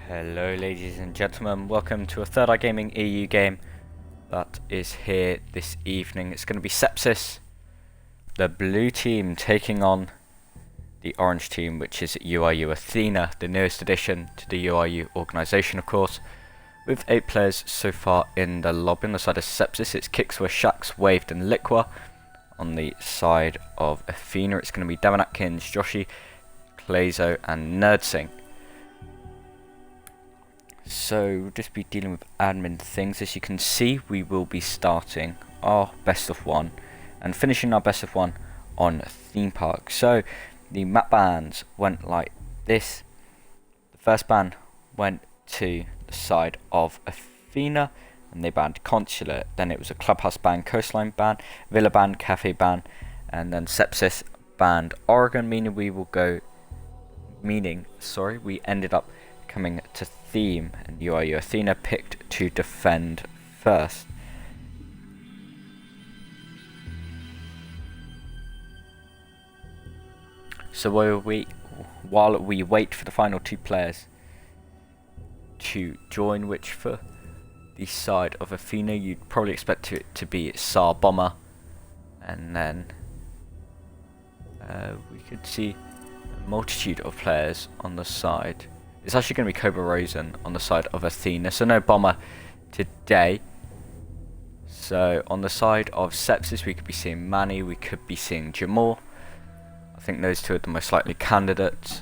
Hello ladies and gentlemen, welcome to a Third Eye Gaming EU game that is here this evening. It's going to be Sepsis, the blue team taking on the orange team, which is UiU Athena, the newest addition to the UiU organisation of course, with 8 players so far in the lobby. On the side of Sepsis it's Kicksware, Shax, Waved and Liqua. On the side of Athena it's going to be Devon Atkins, Joshi, Clazo and Nerdsing. So we'll just be dealing with admin things. As you can see, we will be starting our best of one and finishing our best of one on theme park. So the map bans went like this. The first ban went to the side of Athena and they banned Consulate. Then it was a clubhouse ban, coastline ban, villa ban, cafe ban, and then Sepsis banned Oregon, meaning we ended up coming to theme, and UiU Athena picked to defend first. So while we wait for the final 2 players to join, which for the side of Athena you'd probably expect it to be Tsar Bomber, and then we could see a multitude of players on the side. It's actually going to be Cobra Rosen on the side of Athena, so no Bomber today. So on the side of Sepsis we could be seeing Manny, we could be seeing Jamal. I think those two are the most likely candidates.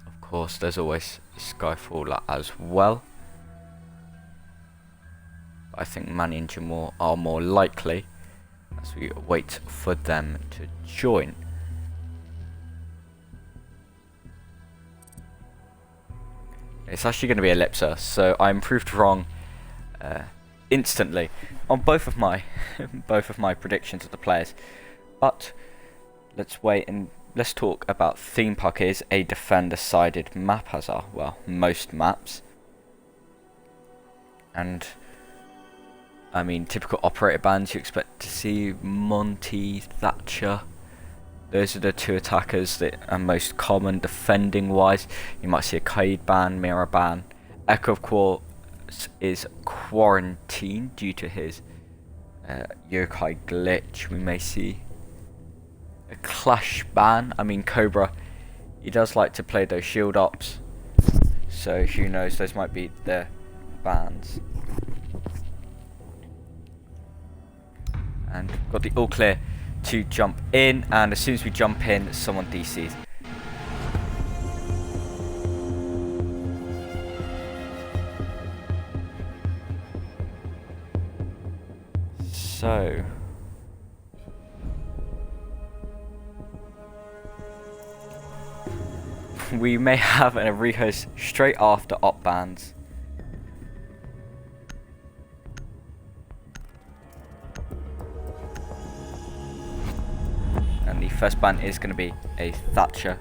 Of course there's always Skyfall as well. I think Manny and Jamal are more likely as we wait for them to join. It's actually going to be Ellipsa, so I'm proved wrong instantly on both of my predictions of the players. But let's wait and let's talk about theme park. Is a defender-sided map, as are most maps, and I mean typical operator bans you expect to see Monty, Thatcher. Those are the 2 attackers that are most common defending wise. You might see a Kaid ban, Mirror ban. Echo of course is quarantined due to his yokai glitch. We may see a Clash ban. I mean Cobra, he does like to play those shield ops, so who knows, those might be the bans. And got the all clear to jump in, and as soon as we jump in someone DCs. So we may have a rehost straight after op bans. And the first ban is going to be a Thatcher.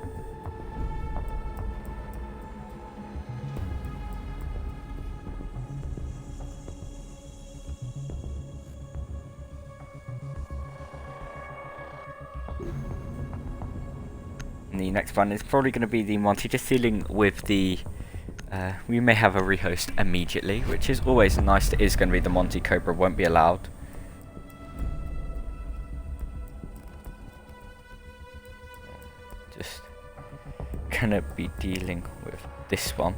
And the next ban is probably going to be the Monty, just dealing with the we may have a rehost immediately, which is always nice. It is going to be the Monty. Cobra won't be allowed. Just gonna be dealing with this one.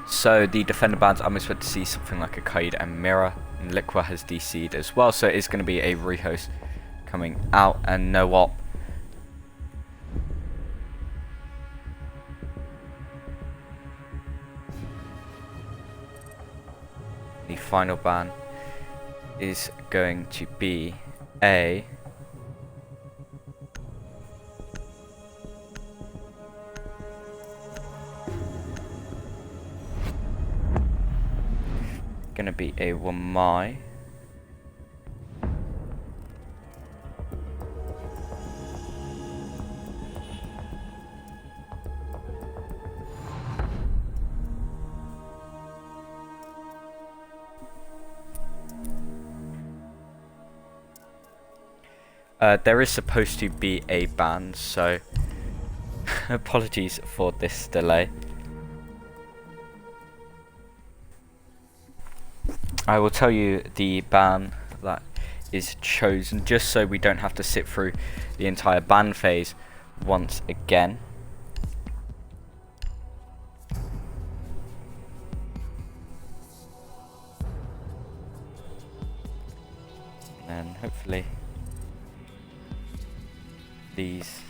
So the defender bans, I'm expected to see something like a Kaid and Mirror, and Liqua has DC'd as well, so it is going to be a rehost coming out and no op. The final ban is going to be a Wamai. There is supposed to be a ban, so apologies for this delay. I will tell you the ban that is chosen, just so we don't have to sit through the entire ban phase once again. And hopefully these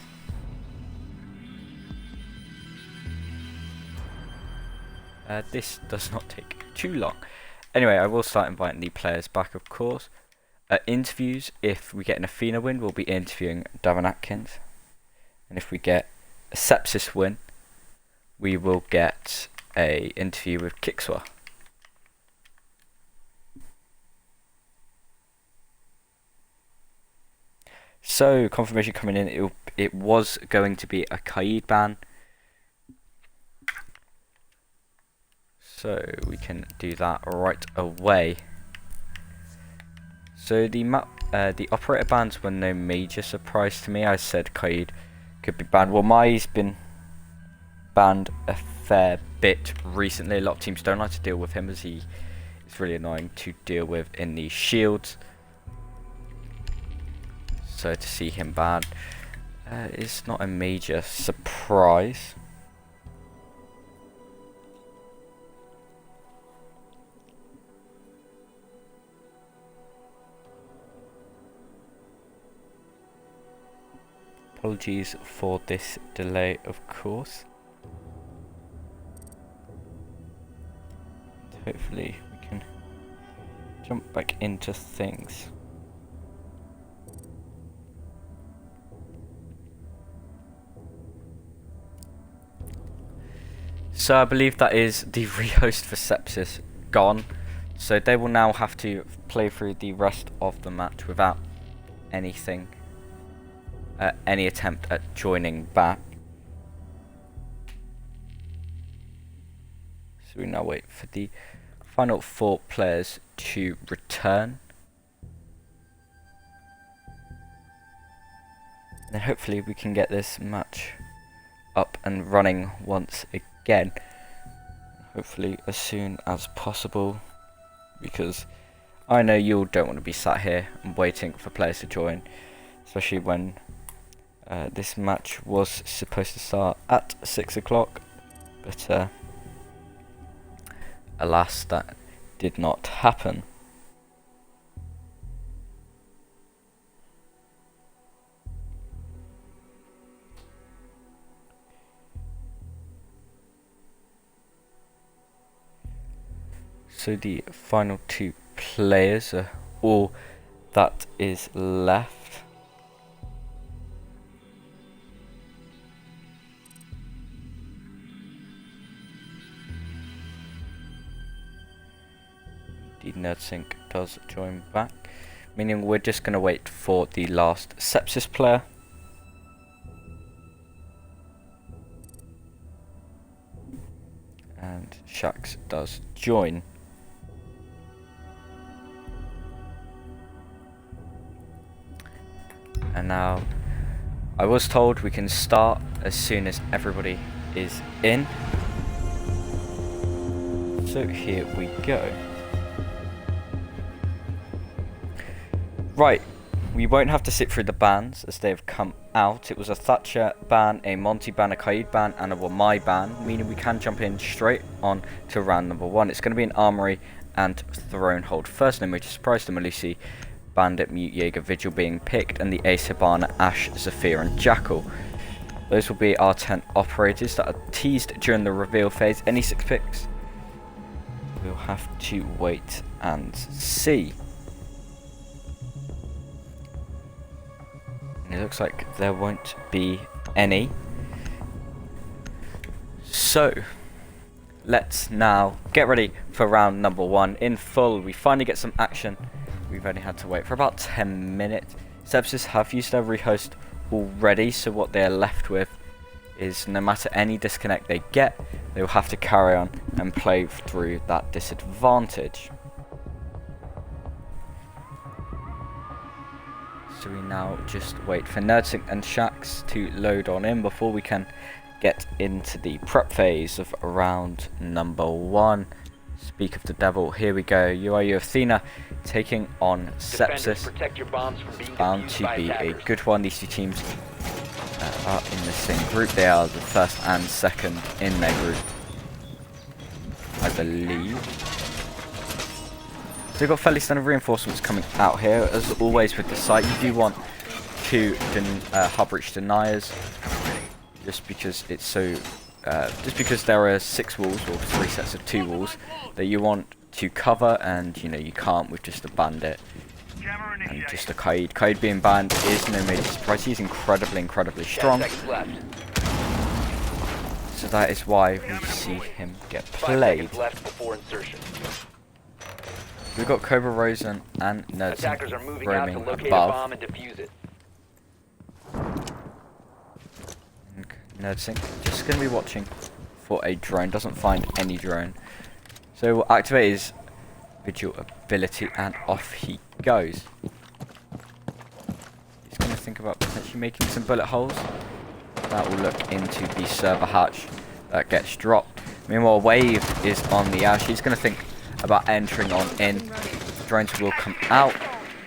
this does not take too long. Anyway, I will start inviting the players back, of course. Interviews, if we get an Athena win, we'll be interviewing Darren Atkins. And if we get a Sepsis win, we will get a interview with Kickswa. So, confirmation coming in, it was going to be a Kaid ban. So, we can do that right away. So, the operator bans were no major surprise to me. I said Kaid could be banned. Well, Mai's been banned a fair bit recently. A lot of teams don't like to deal with him, as he is really annoying to deal with in the shields. So to see him banned is not a major surprise. Apologies for this delay, of course. Hopefully we can jump back into things. So I believe that is the rehost for Sepsis gone. So they will now have to play through the rest of the match without anything, any attempt at joining back. So we now wait for the final 4 players to return. And hopefully we can get this match up and running once again. Hopefully as soon as possible, because I know you all don't want to be sat here and waiting for players to join, especially when this match was supposed to start at 6 o'clock, but alas, that did not happen. So the final 2 players are all that is left. The NerdSync does join back, meaning we're just going to wait for the last Sepsis player. And Shax does join. And now, I was told we can start as soon as everybody is in. So here we go. Right, we won't have to sit through the bans as they have come out. It was a Thatcher ban, a Monty ban, a Kaid ban, and a Wamai ban, meaning we can jump in straight on to round number 1. It's going to be an Armory and Throne Hold first. No major surprise, the Malusi, Bandit, Mute, Jaeger, Vigil being picked, and the Ace, Hibana, Ashe, Zephyr, and Jackal. Those will be our 10 operators that are teased during the reveal phase. Any 6 picks? We'll have to wait and see. And it looks like there won't be any. So, let's now get ready for round number 1 in full. We finally get some action. We've only had to wait for about 10 minutes. Sepsis have used their rehost already, so what they're left with is no matter any disconnect they get, they will have to carry on and play through that disadvantage. So we now just wait for Nerdsync and Shax to load on in before we can get into the prep phase of round number 1. Speak of the devil, here we go. UiU Athena taking on Sepsis. Bound to be a good one. These two teams are in the same group. They are the first and second in their group, I believe. So we've got fairly standard reinforcements coming out here. As always with the site, you do want 2 hub breach deniers, just because it's so. Just because there are 6 walls or 3 sets of 2 walls that you want to cover, and you know you can't with just a bandit and just a Kaid. Kaid being banned is no major surprise. He's incredibly strong. So that is why we see him get played. We've got Cobra Rosen and Nerdsync roaming above. Nerdsync just going to be watching for a drone. Doesn't find any drone. So we'll activate his vigil ability and off he goes. He's going to think about potentially making some bullet holes. That will look into the server hatch that gets dropped. Meanwhile, Wave is on the Ash. He's going to think about entering on in. Drones will come out.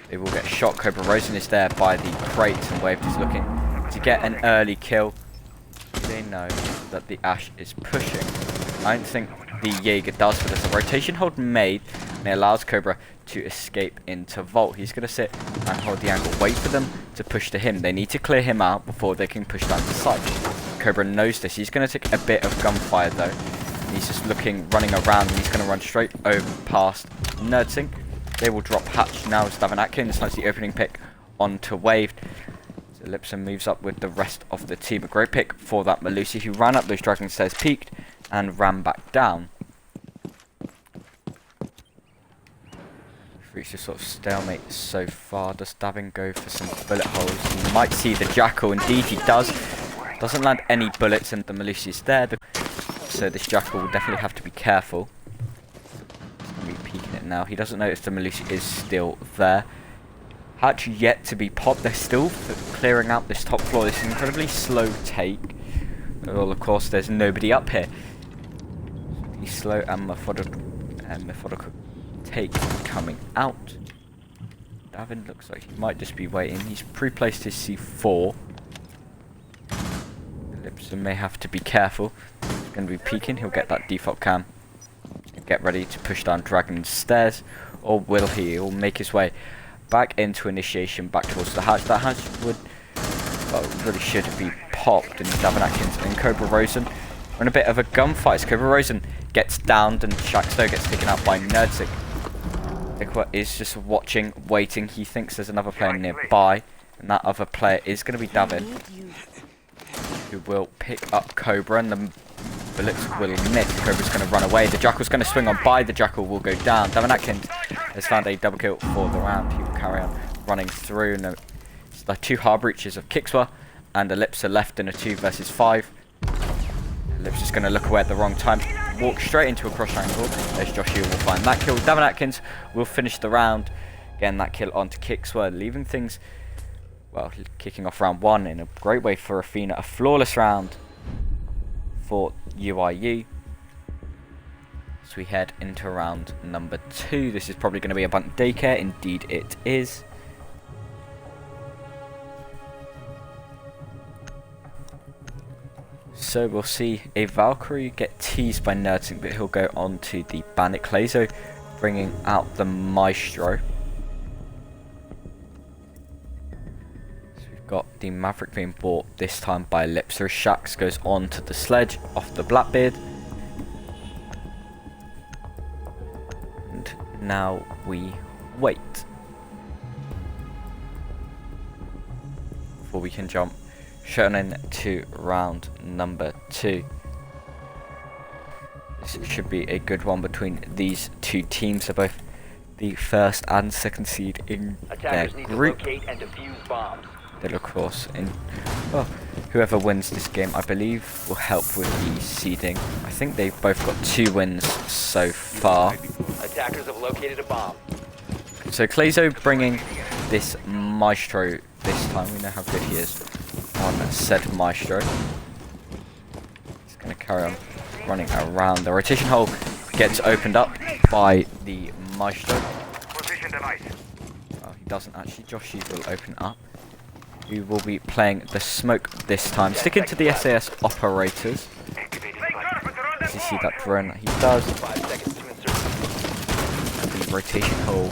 They will get shot. Cobra Rosen is there by the crates, and Wave is looking to get an early kill. They know that the Ash is pushing. I don't think the Jaeger does, but there's a rotation hold made, and it allows Cobra to escape into Vault. He's going to sit and hold the angle, wait for them to push to him. They need to clear him out before they can push down to site. Cobra knows this. He's going to take a bit of gunfire though. He's just running around, and he's going to run straight over past Nerdsync. They will drop hatch now as Davin Atkins finds the opening pick onto Wave. So Lipson moves up with the rest of the team. A great pick for that Malusi, who ran up those dragon stairs, peeked, and ran back down. Reached a sort of stalemate so far. Does Davin go for some bullet holes? He might see the Jackal. Indeed he does. Doesn't land any bullets, and the Malusi is there. So this Jackal will definitely have to be careful. He's going to be peeking it now. He doesn't notice the Malusi is still there. Hatch yet to be popped. They're still clearing out this top floor. This is an incredibly slow take. Well, of course, there's nobody up here. The slow and methodical take coming out. Davin looks like he might just be waiting. He's pre-placed his C4. Lipson may have to be careful. He's going to be peeking. He'll get that default cam. Get ready to push down Dragon's stairs. Or will he? He'll make his way back into initiation, back towards the hatch. That hatch would, well, really should be popped. And Davin Atkins and Cobra Rosen are in a bit of a gunfight. Cobra Rosen gets downed, and Shaxo gets taken out by Nerdsync. Ikwa is just watching, waiting. He thinks there's another player nearby, and that other player is going to be Davin, who will pick up Cobra, and the bullets will miss. Cobra's going to run away. The Jackal's going to swing on by. The Jackal will go down. Davin Atkins has found a double kill for the round. He will carry on running through. And it's the 2 hard breaches of Kixwa and Ellipsa left in a 2 versus 5. Ellipsa's going to look away at the wrong time. Walk straight into a cross angle. There's Joshua will find that kill. Davin Atkins will finish the round, getting that kill onto Kixwa, leaving things, well, kicking off round 1 in a great way for Athena. A flawless round for UiU. So we head into round number 2. This is probably going to be a bunk daycare. Indeed it is. So we'll see a Valkyrie get teased by Nerdsync, but he'll go on to the Bandit Clazo, bringing out the Maestro. So we've got the Maverick being bought this time by Ellipsa. Shax goes on to the sledge off the Blackbeard. And now we wait before we can jump Shonen to round number 2. This should be a good one between these two teams. They're both the first and second seed in their group. They'll of course well, whoever wins this game, I believe, will help with the seeding. I think they've both got 2 wins so far. Attackers have located a bomb. So Clazo bringing this Maestro this time. We know how good he is on said Maestro. He's going to carry on running around. The rotation hole gets opened up by the Maestro. Position device. Oh, he doesn't actually. Joshy will open up. We will be playing the smoke this time. Sticking to the SAS operators. As you see that drone that he does. And the rotation hole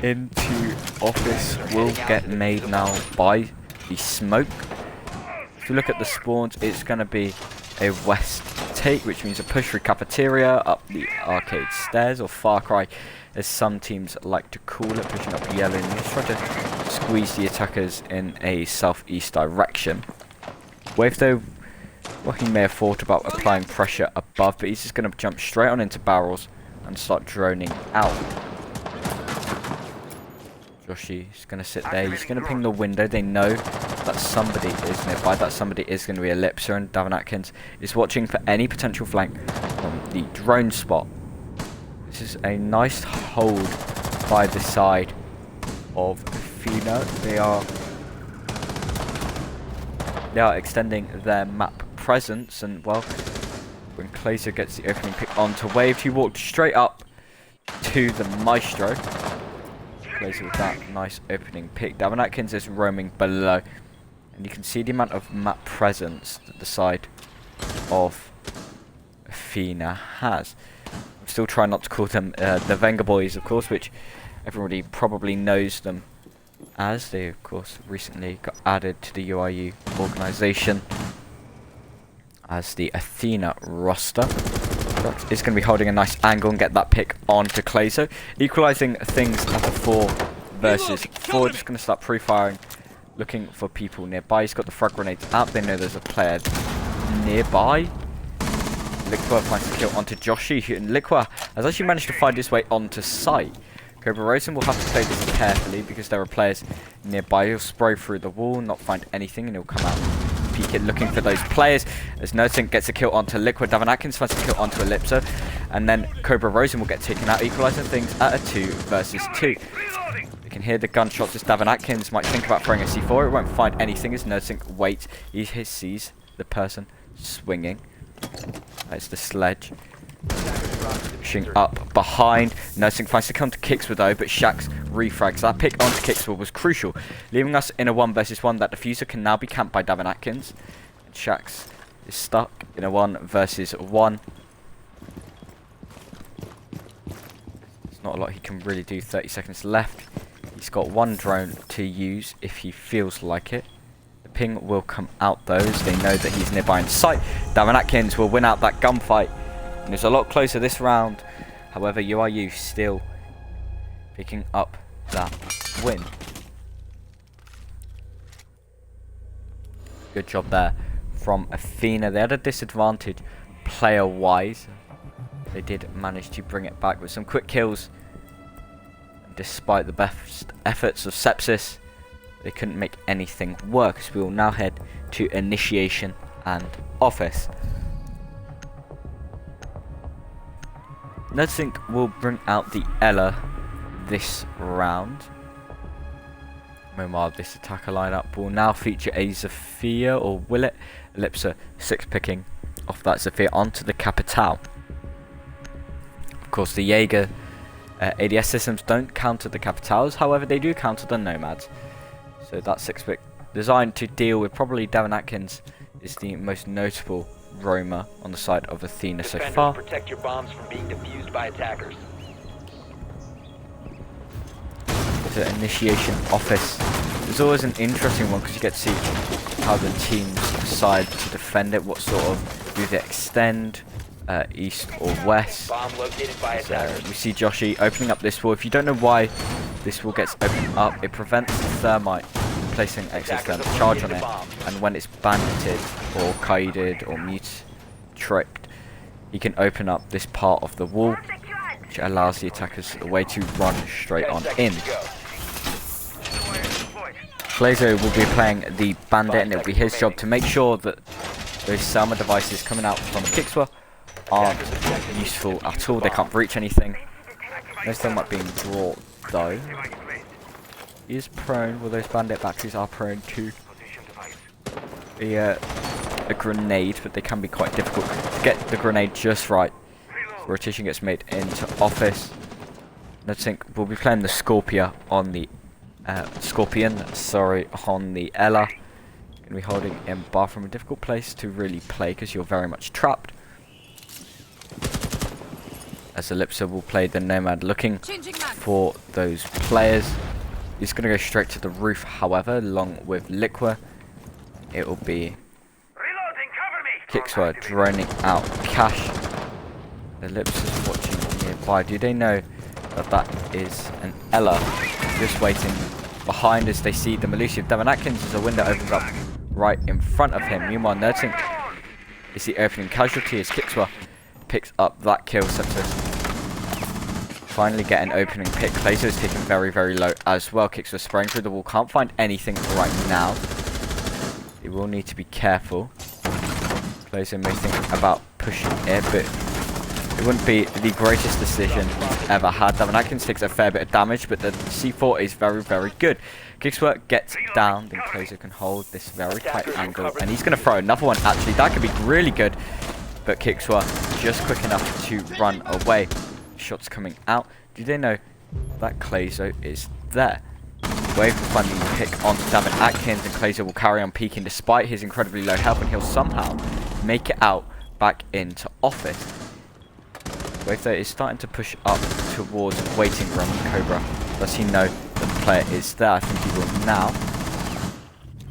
into office will get made now by the smoke. If you look at the spawns, it's going to be a west take, which means a push through cafeteria, up the arcade stairs, or Far Cry, as some teams like to call it, pushing up yellow news, try to squeeze the attackers in a southeast direction. Wave, though, well, he may have thought about applying pressure above, but he's just going to jump straight on into barrels and start droning out. Joshy is going to sit there. He's going to ping the window. They know that somebody is nearby. That somebody is going to be Ellipsa, and Davin Atkins is watching for any potential flank from the drone spot. This is a nice hold by the side of Athena. They are extending their map presence, and well, when Clazer gets the opening pick onto Wave, he walked straight up to the Maestro. Clazer with that nice opening pick. Davin Atkins is roaming below, and you can see the amount of map presence that the side of Athena has. I'm still trying not to call them the Venga Boys, of course, which everybody probably knows them as. They, of course, recently got added to the UiU organisation as the Athena roster. Is going to be holding a nice angle and get that pick onto Clazo, equalising things at a 4 versus 4. Just going to start pre-firing, looking for people nearby. He's got the frag grenades out. They know there's a player nearby. Liqua finds the kill onto Joshy, and Liqua has actually managed to find his way onto site. Cobra Rosen will have to play this carefully because there are players nearby. He'll spray through the wall, not find anything, and he'll come out peek it, looking for those players, as NoSync gets a kill onto Liquid. Davin Atkins finds a kill onto Ellipso, and then Cobra Rosen will get taken out, equalising things at a 2 versus 2. You can hear the gunshots as Davin Atkins might think about throwing a C4. It won't find anything as NoSync waits. He sees the person swinging. It's the sledge. Pushing up behind. NoSync finds the kill onto Kixwood, but Shax refrags. That pick onto Kixwood was crucial, leaving us in a 1 versus 1. That diffuser can now be camped by Davin Atkins. And Shax is stuck in a 1 versus 1. There's not a lot he can really do. 30 seconds left. He's got 1 drone to use if he feels like it. The ping will come out though, as they know that he's nearby in sight. Davin Atkins will win out that gunfight. And it's a lot closer this round. However, UiU still picking up that win. Good job there from Athena. They had a disadvantage player-wise. They did manage to bring it back with some quick kills. Despite the best efforts of Sepsis, they couldn't make anything work. So we will now head to initiation and office. NoSync will bring out the Ella this round. Meanwhile, this attacker lineup will now feature a Zephyr, or will it? Ellipsa 6 picking off that Zephyr onto the Capital. Of course, the Jaeger ADS systems don't counter the Capitals, however they do counter the Nomads. So that 6 pick designed to deal with probably Davin Atkins is the most notable roamer on the side of Athena so far. Protect your bombs from being defused by attackers. The initiation office is always an interesting one because you get to see how the teams decide to defend it. What sort of do they extend, east or west? Bomb located by attackers. We see Joshy opening up this wall. If you don't know why this wall gets opened up, it prevents the thermite placing excess thermal charge on it, and when it's banded or kited or mute-tricked, he can open up this part of the wall, which allows the attackers a way to run straight on in. Glazo will be playing the bandit, and it'll be his job to make sure that those Selma devices coming out from Kixwa aren't useful at all. They can't breach anything. No thermite being brought though. is prone. Well, those bandit batteries are prone to a grenade, but they can be quite difficult to get the grenade just right. So rotation gets made into office. I think we'll be playing the Scorpion on the on the Ella. Gonna be holding in bathroom, a difficult place to really play because you're very much trapped. As Ellipsa will play the Nomad, looking for those players. He's gonna go straight to the roof, however, along with Liqua. It will be Kixwa droning out Cash. Ellipsa's watching nearby. Do they know that that is an Ella just waiting behind as they see the elusive Devon Atkins as a window opens up right in front of him. Meanwhile, Nurting is the opening casualty as Kixwa picks up that kill. Sepsis finally get an opening pick. Clazo is taken very, very low as well. Kixwa spraying through the wall. Can't find anything right now. He will need to be careful. Clazo may think about pushing it, but it wouldn't be the greatest decision he's ever had. Devon Atkins takes a fair bit of damage, but the C4 is very, very good. Kixwa gets down, then Clazo can hold this very tight angle, and he's going to throw another one. Actually, that could be really good, but Kixwa just quick enough to run away. Shots coming out. Do they know that Clazo is there? Wave will finally pick on Devon Atkins, and Clazo will carry on peeking despite his incredibly low health, and he'll somehow make it out back into office. Wave though is starting to push up towards waiting room. Cobra, does he know that the player is there? I think he will now.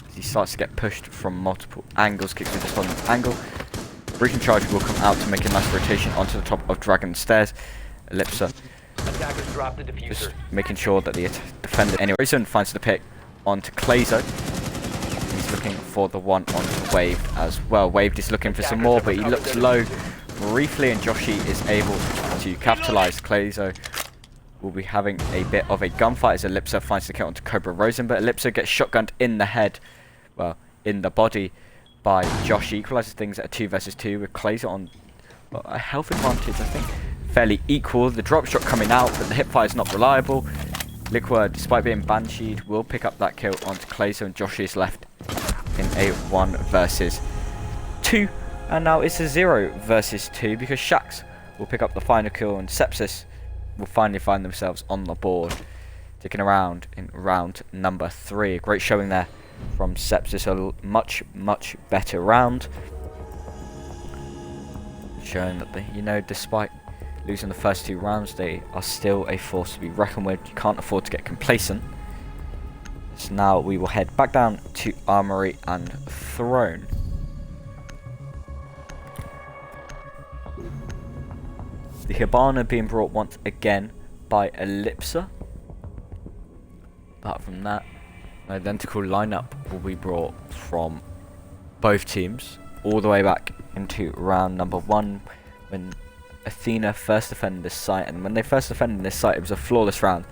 As he starts to get pushed from multiple angles. Kicks with just on the angle. Breaching charge will come out to make a nice rotation onto the top of Dragon Stairs. Ellipsa Attackers drop the diffuser. just making sure that the defender anyway. Rosen finds the pick onto Clazo. He's looking for the one on Wave as well. Wave is looking for some more, but he looks low briefly, and Joshi is able to capitalize. Clazo will be having a bit of a gunfight as Ellipsa finds the kill onto Cobra Rosen, but Ellipsa gets shotgunned in the head, well, in the body by Joshi. Equalizes things at a 2 versus 2 with Clazo on a health advantage, I think, fairly equal. The drop shot coming out, but the hipfire is not reliable. Liqua, despite being bansheed, will pick up that kill onto Clazo, and Joshi is left in a 1 versus 2. And now it's a 0 versus 2 because Shax will pick up the final kill, and Sepsis will finally find themselves on the board, taking a round in round number 3. A great showing there from Sepsis, a much, much better round. Showing that they, despite losing the first 2 rounds, they are still a force to be reckoned with. You can't afford to get complacent. So now we will head back down to Armory and Throne. The Hibana being brought once again by Ellipsa. Apart from that, an identical lineup will be brought from both teams all the way back into round number 1 when Athena first defended this site, and when they first defended this site it was a flawless round,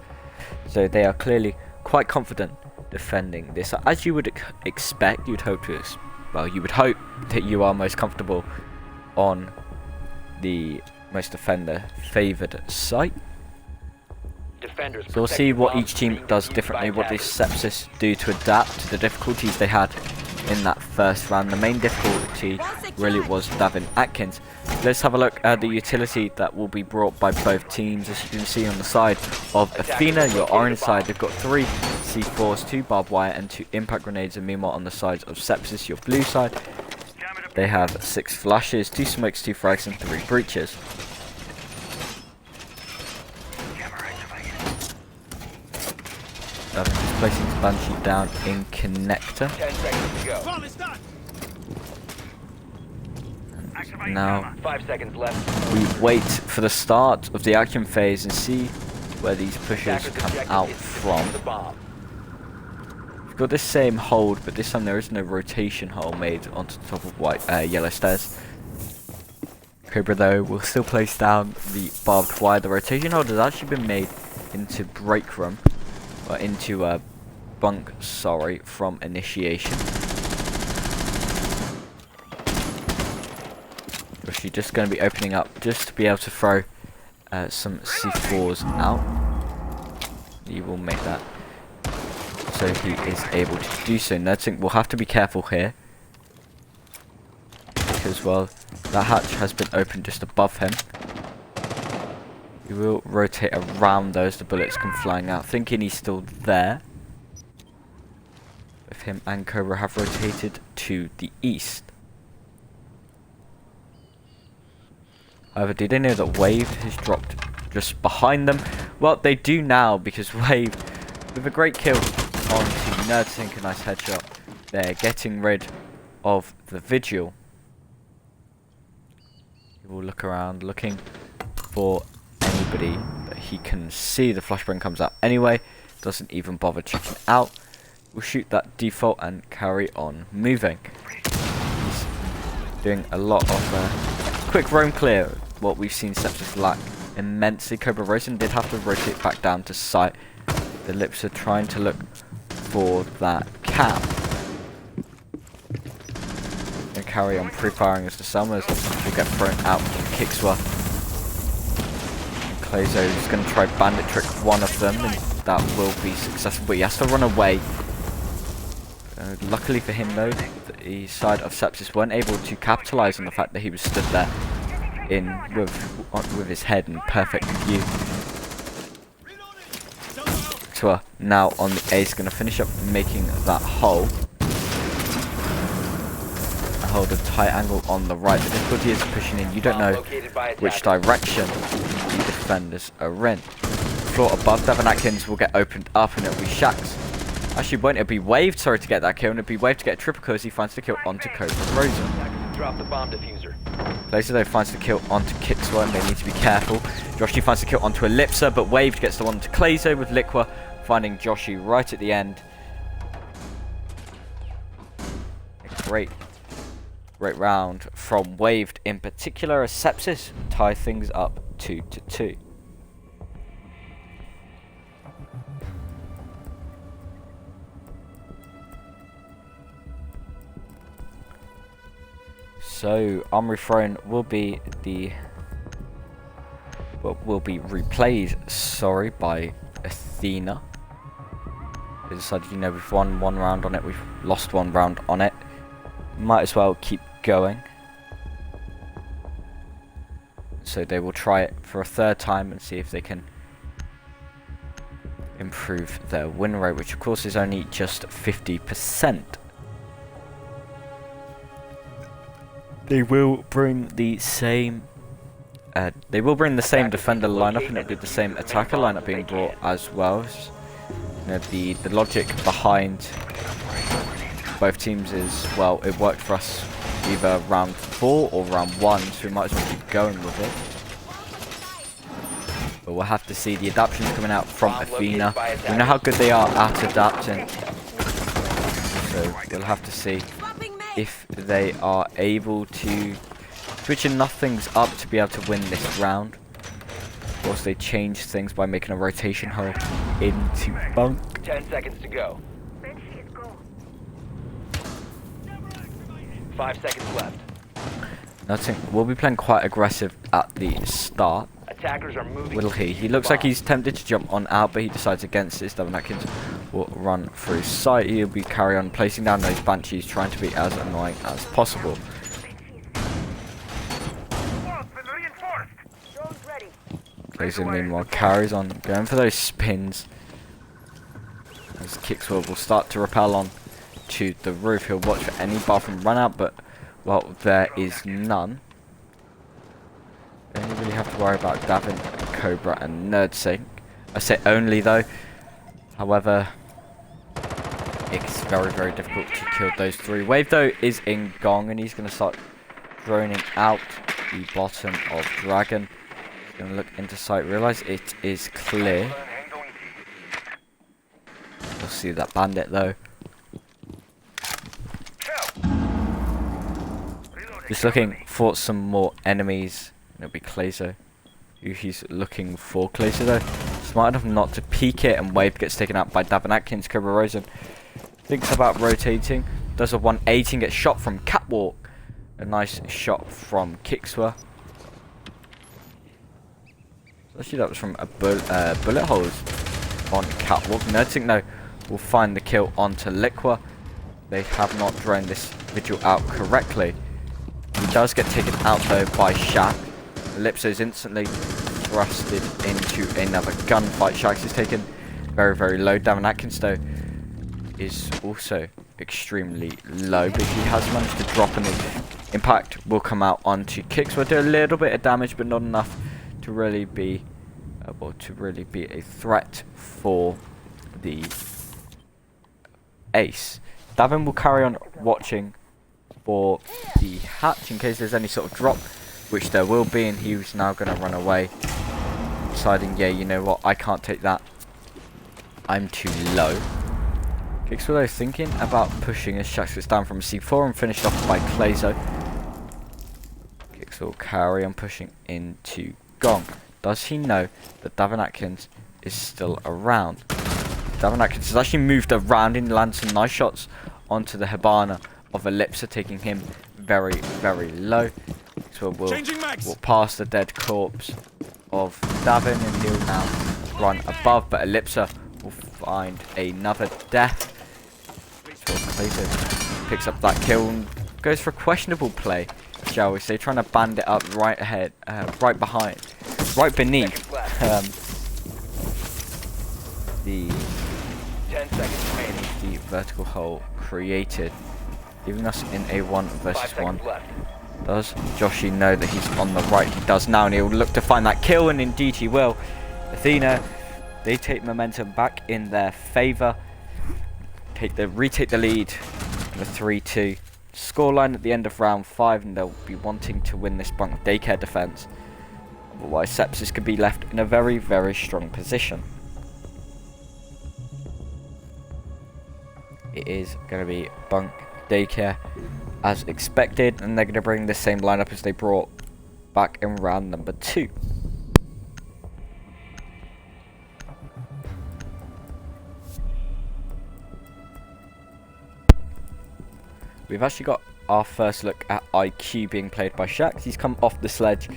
so they are clearly quite confident defending this. As you would expect, you would hope that you are most comfortable on the most defender favoured site. So we'll see what each team does differently, what the Sepsis do to adapt to the difficulties they had in that first round. The main difficulty really was Devon Atkins. Let's have a look at the utility that will be brought by both teams. As you can see on the side of Athena, your orange side, they've got 3 C4s, 2 barbed wire and 2 impact grenades, and meanwhile on the sides of Sepsis, your blue side, they have 6 flashes, 2 smokes, 2 frags and 3 breaches. Just placing his Banshee down in connector. 10 seconds to go. And now 5 seconds left. we wait for the start of the action phase and see where these pushes come out from. We've got this same hold, but this time there is no rotation hole made onto the top of yellow stairs. Cobra though will still place down the barbed wire. The rotation hold has actually been made into break room, or into a bunk, sorry, from initiation. She's just going to be opening up just to be able to throw some C4s out. You will make that so he is able to do so. Nerdsink will have to be careful here, because, well, that hatch has been opened just above him. He will rotate around those, the bullets come flying out, thinking he's still there. Both him and Cobra have rotated to the east. However, do they know that Wave has dropped just behind them? Well, they do now, because Wave, with a great kill onto Nerdsink, a nice headshot, they're getting rid of the Vigil. He will look around, looking for anybody that he can see. The flashbang comes out anyway, doesn't even bother checking out. We'll shoot that default and carry on moving. He's doing a lot of quick roam clear, what we've seen Sepsis lack immensely. Cobra Rosen did have to rotate back down to site. The Lips are trying to look for that cap. And carry on pre-firing as the Selmas will get thrown out from Kickswa. Clazo is going to try bandit trick one of them, and that will be successful, but he has to run away. Luckily for him though, the side of Sepsis weren't able to capitalise on the fact that he was stood there with his head in perfect view. So now on the A is going to finish up making that hole. Hold a tight angle on the right. The difficulty is pushing in. You don't know which direction the defenders are in. The floor above Devon Atkins will get opened up and it'll be Shax. Actually, won't it be Waved? Sorry to get that kill, and it'll be Waved to get a triple because he finds the kill onto Cobra Rosen. Drop the bomb diffuser. Later though finds the kill onto Kickswa, and they need to be careful. Joshi finds the kill onto Ellipsa, but Waved gets the one to Clazo, with Liqua finding Joshi right at the end. Great round from Waved in particular, as Sepsis tie things up 2-2. So armory throne will be replayed, sorry, by Athena. They decided, you know, we've won one round on it, we've lost one round on it. Might as well keep going. So they will try it for a third time and see if they can improve their win rate, which of course is only just 50%. They will bring the same defender lineup, and it'll be the same attacker lineup being brought as well. You know, the logic behind both teams is, well, it worked for us either round 4 or round 1, so we might as well keep going with it. But we'll have to see the adaptations coming out from Athena. We know how good they are at adapting, so we'll have to see if they are able to switch enough things up to be able to win this round. Of course, they change things by making a rotation hole into bunk. 10 seconds to go. 5 seconds left. I think we'll be playing quite aggressive at the start. Attackers are moving. Will he? He looks like he's tempted to jump on out, but he decides against it. Devon Atkins will run through sight. He'll be carry on placing down those banshees, trying to be as annoying as possible. Clazo meanwhile carries on, going for those spins. As Kickswell will start to rappel on to the roof. He'll watch for any bathroom run out, but, well, there is none. Only really have to worry about Davin, Cobra and Nerdsink. I say only though. However, it's very, very difficult to kill those three. Wave though is in Gong, and he's going to start droning out the bottom of Dragon. He's going to look into sight, realise it is clear. We'll see that bandit though. Just looking for some more enemies. It'll be Clazo, who he's looking for. Clazo though, smart enough not to peek it, and Wave gets taken out by Devon Atkins. Cobra Rosen thinks about rotating, does a 180 and gets shot from Catwalk. A nice shot from Kickswa. Actually, that was from a bullet holes on Catwalk. Nerdsink though will find the kill onto Liqua. They have not drained this vigil out correctly. He does get taken out though by Shaq. Ellipso is instantly thrusted into another gunfight. Shax is taken very, very low. Davin Atkins though is also extremely low, but he has managed to drop, and the impact will come out onto Kicks. Will do a little bit of damage, but not enough to really be a threat for the ace. Davin will carry on watching for the hatch in case there's any sort of drop, which there will be, and he's now going to run away, deciding, yeah, you know what, I can't take that, I'm too low. Kicks were though thinking about pushing as Shax gets down from C4 and finished off by Clazo. Kicks will carry on pushing into Gong. Does he know that Davin Atkins is still around? Davin Atkins has actually moved around and landed some nice shots onto the Hibana of Ellipsa, taking him very, very low. So we'll pass the dead corpse of Davin, and he'll now run above, but Ellipsa will find another death. So Clazo picks up that kill and goes for a questionable play, shall we say, trying to band it up right ahead, right beneath the 10 seconds remaining. the vertical hole created, leaving us in a 1 versus 1. Does Joshi know that he's on the right? He does now, and he'll look to find that kill, and indeed he will. Athena, they take momentum back in their favour. Retake the lead in a 3-2 scoreline at the end of round 5, and they'll be wanting to win this bunk daycare defence. Otherwise, Sepsis could be left in a very, very strong position. It is going to be bunk daycare as expected, and they're going to bring the same lineup as they brought back in round number 2. We've actually got our first look at IQ being played by Shax. He's come off the sledge.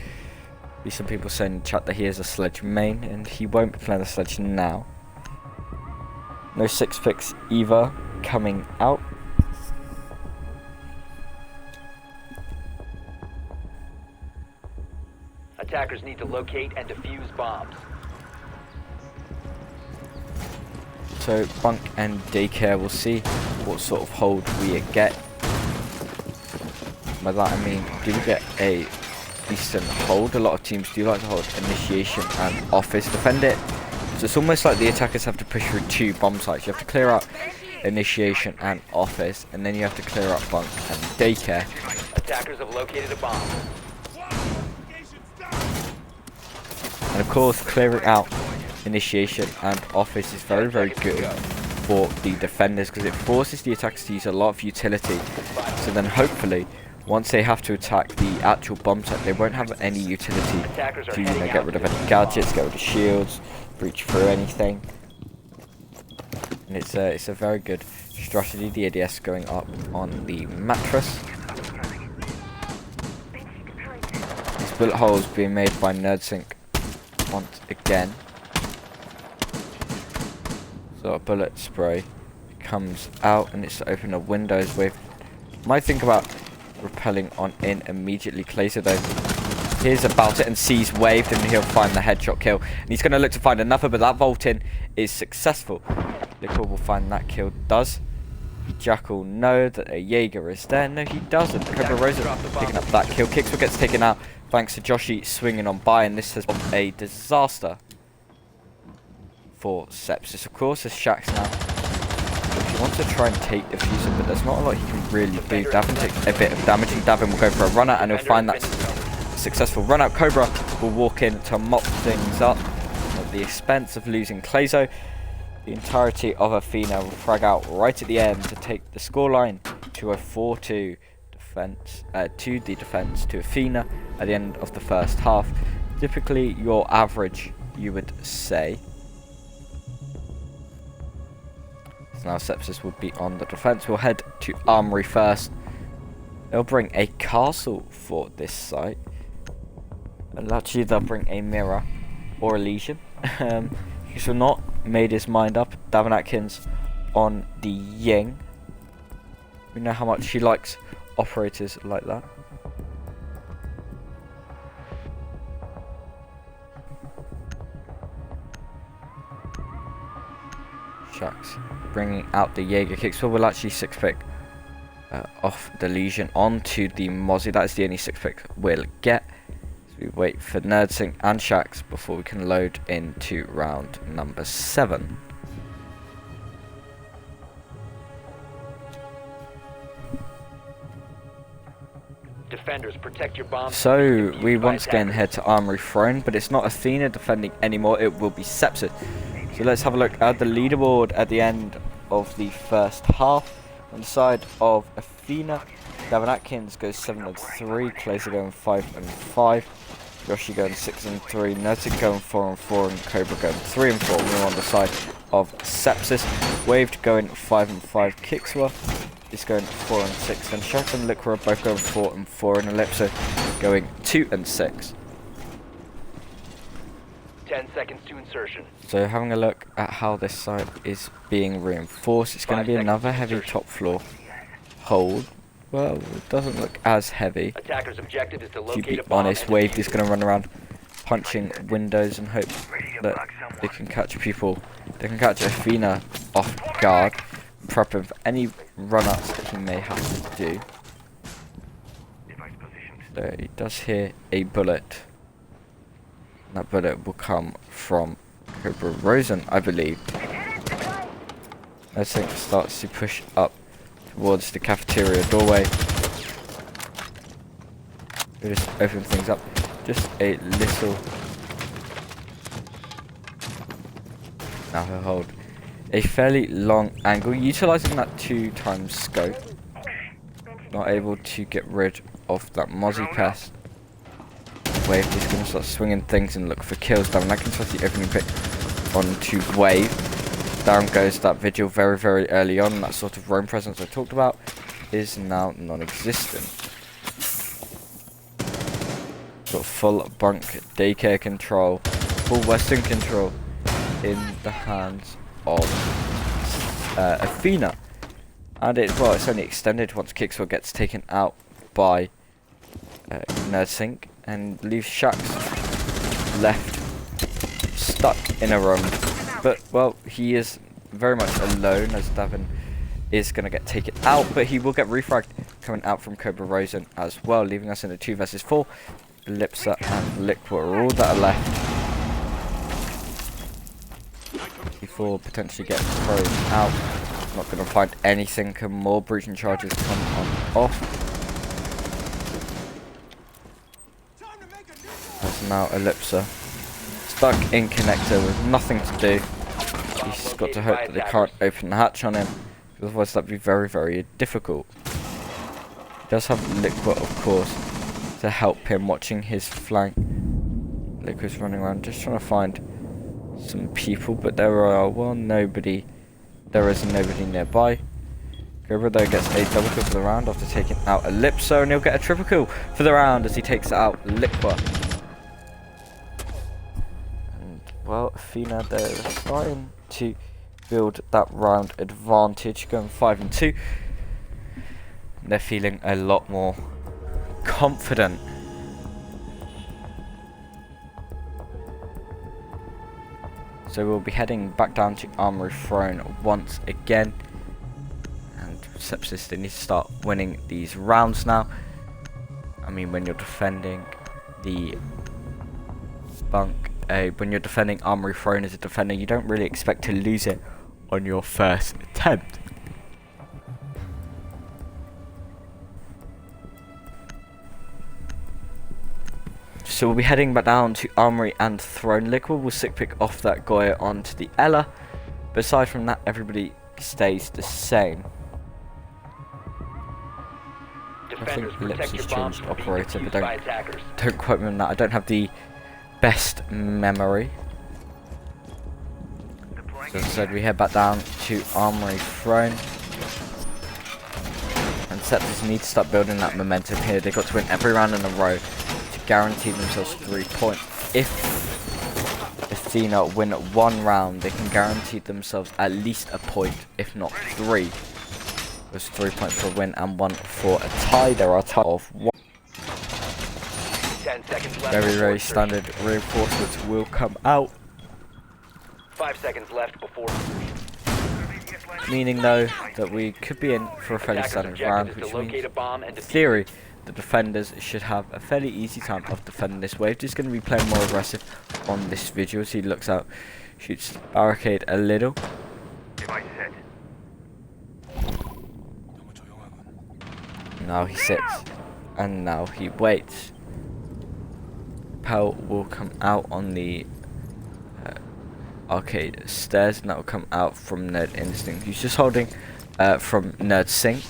There's some people saying in the chat that he is a sledge main, and he won't be playing the sledge now. No 6 picks either coming out. Attackers need to locate and defuse bombs. So bunk and daycare, we'll see what sort of hold we get. By that I mean, do we get a decent hold? A lot of teams do like to hold initiation and office, defend it. So it's almost like the attackers have to push through 2 bomb sites. You have to clear out initiation and office, and then you have to clear out bunk and daycare. Attackers have located a bomb. And of course, clearing out initiation and office is very, very good for the defenders, because it forces the attackers to use a lot of utility. So then hopefully, once they have to attack the actual bomb site, they won't have any utility to get rid of any gadgets, get rid of shields, breach through anything. And it's a very good strategy. The ADS going up on the mattress. These bullet holes being made by NerdSync once again. So a bullet spray comes out, and it's to open a windows with. Might think about repelling on in immediately. Clazer though hears about it and sees waved, and he'll find the headshot kill, and he's going to look to find another, but that vault in is successful. Liquor will find that kill. Does Jackal know that a Jaeger is there? No, he doesn't. Cobra Rosa picking up that kill. Kixwell gets taken out thanks to Joshi swinging on by, and this has been a disaster for Sepsis. Of course, there's Shax now. He wants to try and take the fuser, but there's not a lot he can really do. Davin takes a bit of damage, and Davin will go for a run out, and he'll find that successful run out. Cobra will walk in to mop things up at the expense of losing Clazo. The entirety of Athena will frag out right at the end to take the scoreline to a 4-2 defense to Athena at the end of the first half. Typically your average, you would say. So now Sepsis will be on the defense. We'll head to Armory first. They'll bring a castle for this site. And actually they'll bring a mirror or a legion. He's not made his mind up. Davin Atkins on the Ying. We know how much he likes operators like that. Shucks. Bringing out the Jaeger kicks. So we'll actually 6-pick off the Legion onto the Mozzie. That is the only 6-pick we'll get. So we wait for Nerdsync and Shax before we can load into round number 7. Defenders, protect your bombs. So we once again head to Armory Throne, but it's not Athena defending anymore, it will be Sepsis. So let's have a look at the leaderboard at the end of the first half. On the side of Athena, Davin Atkins goes 7-3, Clayser going 5-5, Yoshi going 6-3, Nertic going 4-4, and Cobra going 3-4. We're on the side of Sepsis, Waved going 5-5, Kixwa is going 4-6, and Shack and Liquor are both going 4-4, and Ellipso going 2-6. 10 seconds to insertion. So having a look at how this site is being reinforced, it's going to be another heavy top floor hold. Well, it doesn't look as heavy. Attacker's objective is to To locate be a bomb. honest, Waved is going to run around punching windows and hope that they can catch people. They can catch Athena off guard, prep him for any run-ups that he may have to do. So he does hear a bullet. That bullet will come from Cobra Rosen, I believe. I think starts to push up towards the cafeteria doorway. We just open things up just a little. Now he'll hold a fairly long angle, utilizing that 2x scope. Not able to get rid of that Mozzie pest. Wave is going to start swinging things and look for kills. Down, I can trust the opening pick onto Wave. Down goes that Vigil very early on. That sort of roam presence I talked about is now non-existent. Got full bunk daycare control, full western control in the hands of Athena. And it's only extended once Kixwell gets taken out by Nerdsync, and leaves Shax left stuck in a room. But well, he is very much alone as Davin is going to get taken out, but he will get refragged coming out from Cobra Rosen as well, leaving us in a 2 versus 4. Ellipsa and Liquid are all that are left before potentially getting thrown out. Not going to find anything, and more breaching charges come on off. There's now Ellipsa stuck in connector with nothing to do. He's got to hope that they can't open the hatch on him, because otherwise that'd be very difficult. He does have Liquid, of course, to help him, watching his flank. Liquid's running around just trying to find some people, but there is nobody nearby. Cobra though gets a double kill for the round after taking out Ellipso, and he'll get a triple kill for the round as he takes out Liquid. Well, Athena, they're starting to build that round advantage, going 5-2. They're feeling a lot more confident. So we'll be heading back down to Armory Throne once again. And Sepsis, they need to start winning these rounds now. I mean, when you're defending the bunk, when you're defending Armory Throne as a defender, you don't really expect to lose it on your first attempt. So we'll be heading back down to Armory and Throne. Liquid will sick pick off that Goya onto the Ella, but aside from that, everybody stays the same. I think Lips has changed operator, but don't quote me on that. I don't have the best memory. So as I said, we head back down to Armory Throne. And Sepsis need to start building that momentum here. They've got to win every round in a row to guarantee themselves 3 points. If Athena win 1 round, they can guarantee themselves at least a point, if not 3. There's 3 points for a win and 1 for a tie. There are a tie of 1. 10 seconds left. Very standard reinforcements will come out. 5 seconds left before. Meaning though that we could be in for a fairly Attacker's standard objective round, is which to locate means a bomb and in defuse theory the defenders should have a fairly easy time of defending this wave. Just going to be playing more aggressive on this video as he looks out, shoots the barricade a little. Device set. Now he sits and now he waits. Pell will come out on the arcade stairs, and that will come out from Nerd Instinct. He's just holding from Nerd Sync.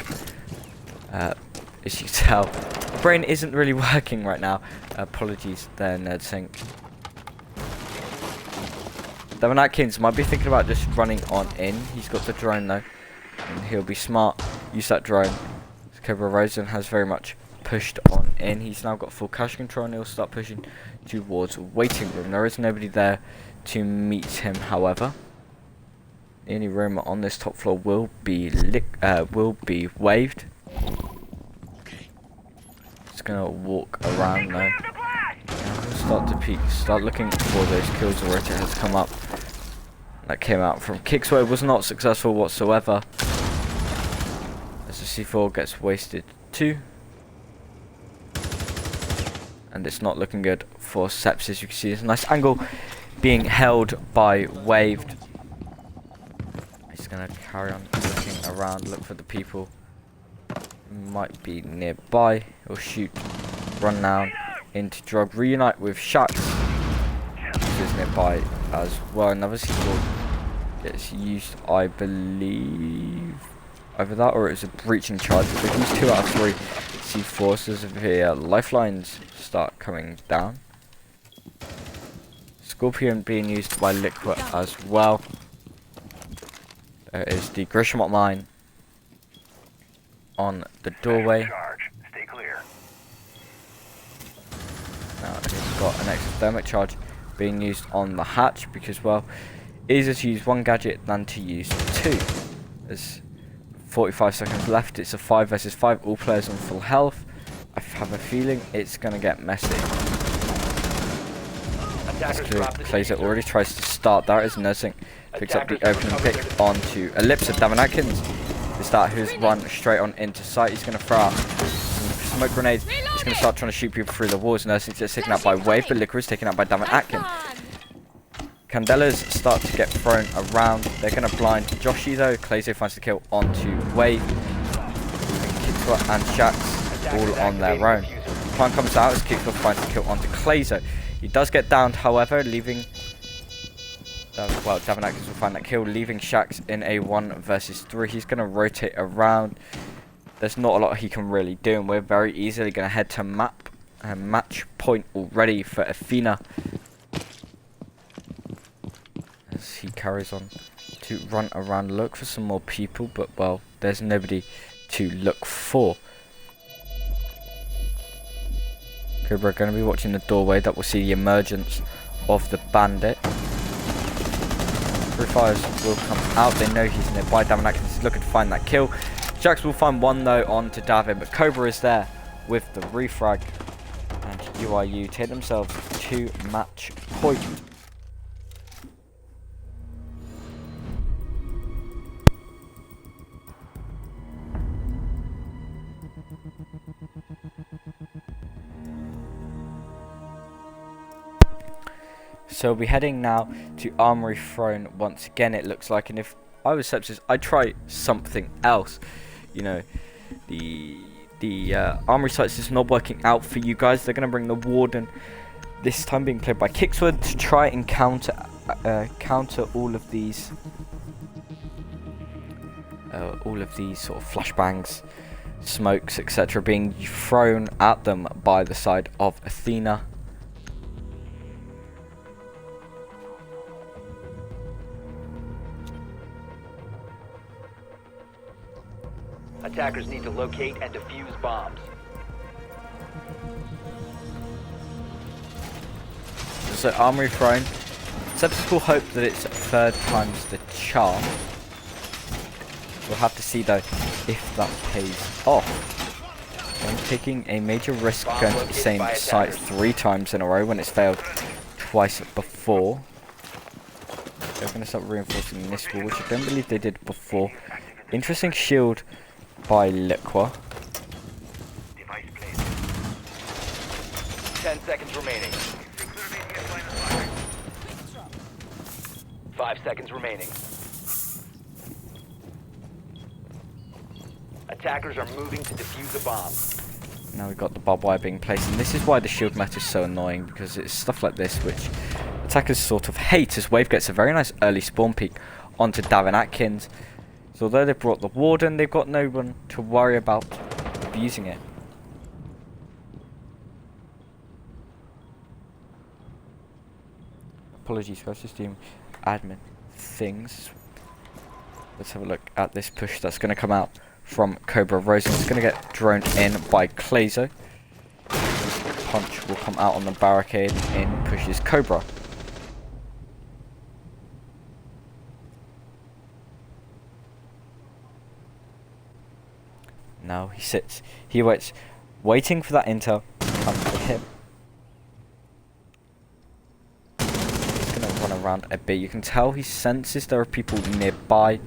As you can tell, the brain isn't really working right now. Apologies there, Nerd Sync. Devin Atkins might be thinking about just running on in. He's got the drone though, and he'll be smart. Use that drone. Cobra Rosen has very much pushed on in. He's now got full cash control, and he'll start pushing towards waiting room. There is nobody there to meet him, however. The only room on this top floor will be waved. Just gonna walk around though. We'll start to peek, start looking for those kills. The rotate has come up. That came out from Kicksway, was not successful whatsoever. As the C4 gets wasted too. And it's not looking good for Sepsis. You can see this nice angle being held by waved. He's gonna carry on looking around, look for the people who might be nearby. He'll shoot, run down into drug, reunite with Shax, who is nearby as well. Another C4 gets used, I believe, over that, or it was a breaching charge. But they've used 2 out of 3 C4s. So severe lifelines start coming down. Scorpion being used by Liquid as well. There is the Grishamot mine on the doorway. Stay clear. Now it's got an extra thermic charge being used on the hatch because, well, easier to use 1 gadget than to use 2. There's 45 seconds left. It's a 5 versus 5. All players on full health. I have a feeling it's going to get messy. Clazer already tries to start. That is nursing. Picks up the opening pick onto Ellipsa. Devin Atkins is that who's run straight on into sight. He's going to throw out some smoke grenades. He's going to start trying to shoot people through the walls. Nursing gets taken out by Wave, but Liquor is taken out by Devin Atkins. Candelas start to get thrown around. They're going to blind Joshy though. Clazo finds the kill onto Wave. Kickswap and Shax all on their own. Plan comes out as Kickswap finds the kill onto Clazo. He does get downed, however, leaving... well, Devin Atkins will find that kill, leaving Shax in a 1 versus 3. He's going to rotate around. There's not a lot he can really do, and we're very easily going to head to match point already for Athena. As he carries on to run around, look for some more people, but, well, there's nobody to look for. Cobra are going to be watching the doorway. That will see the emergence of the bandit. Free fires will come out. They know he's nearby. Davin Atkins is looking to find that kill. Jax will find 1 though onto Davin, but Cobra is there with the refrag. And UiU take themselves to match point. So we'll be heading now to Armory Throne once again, it looks like. And if I was Sepsis, I'd try something else. You know, the Armory sites is not working out for you guys. They're going to bring the Warden, this time being played by Kickswood, to try and counter all of these sort of flashbangs, smokes, etc. being thrown at them by the side of Athena. Attackers need to locate and defuse bombs. So Armory Throne Sepsis will hope that it's third time's the charm. We'll have to see though if that pays off. I'm taking a major risk going to the same site 3 times in a row when it's failed twice before. They're going to start reinforcing this wall, which I don't believe they did before. Interesting shield by Liqua. 10 seconds remaining. 5 seconds remaining. Attackers are moving to defuse a bomb. Now we've got the barbed wire being placed, and this is why the shield meta is so annoying, because it's stuff like this which attackers sort of hate, as Wave gets a very nice early spawn peek onto Darren Atkins. So although they've brought the Warden, they've got no one to worry about abusing it. Apologies guys, just doing admin things. Let's have a look at this push that's going to come out from Cobra Rosen. It's going to get droned in by Clazo. Punch will come out on the barricade in pushes Cobra. Now he sits, he waits, waiting for that intel to come to him. He's going to run around a bit. You can tell he senses there are people nearby.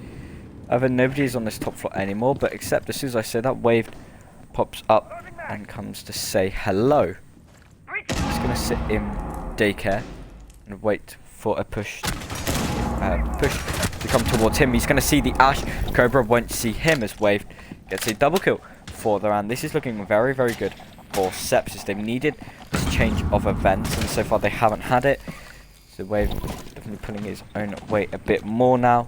However, nobody is on this top floor anymore, but except as soon as I say that, Wave pops up and comes to say hello. He's going to sit in daycare and wait for a push to come towards him. He's going to see the Ash. Cobra won't see him as Wave gets a double kill for the round. This is looking very, very good for Sepsis. They've needed this change of events, and so far they haven't had it. So Wave definitely pulling his own weight a bit more now.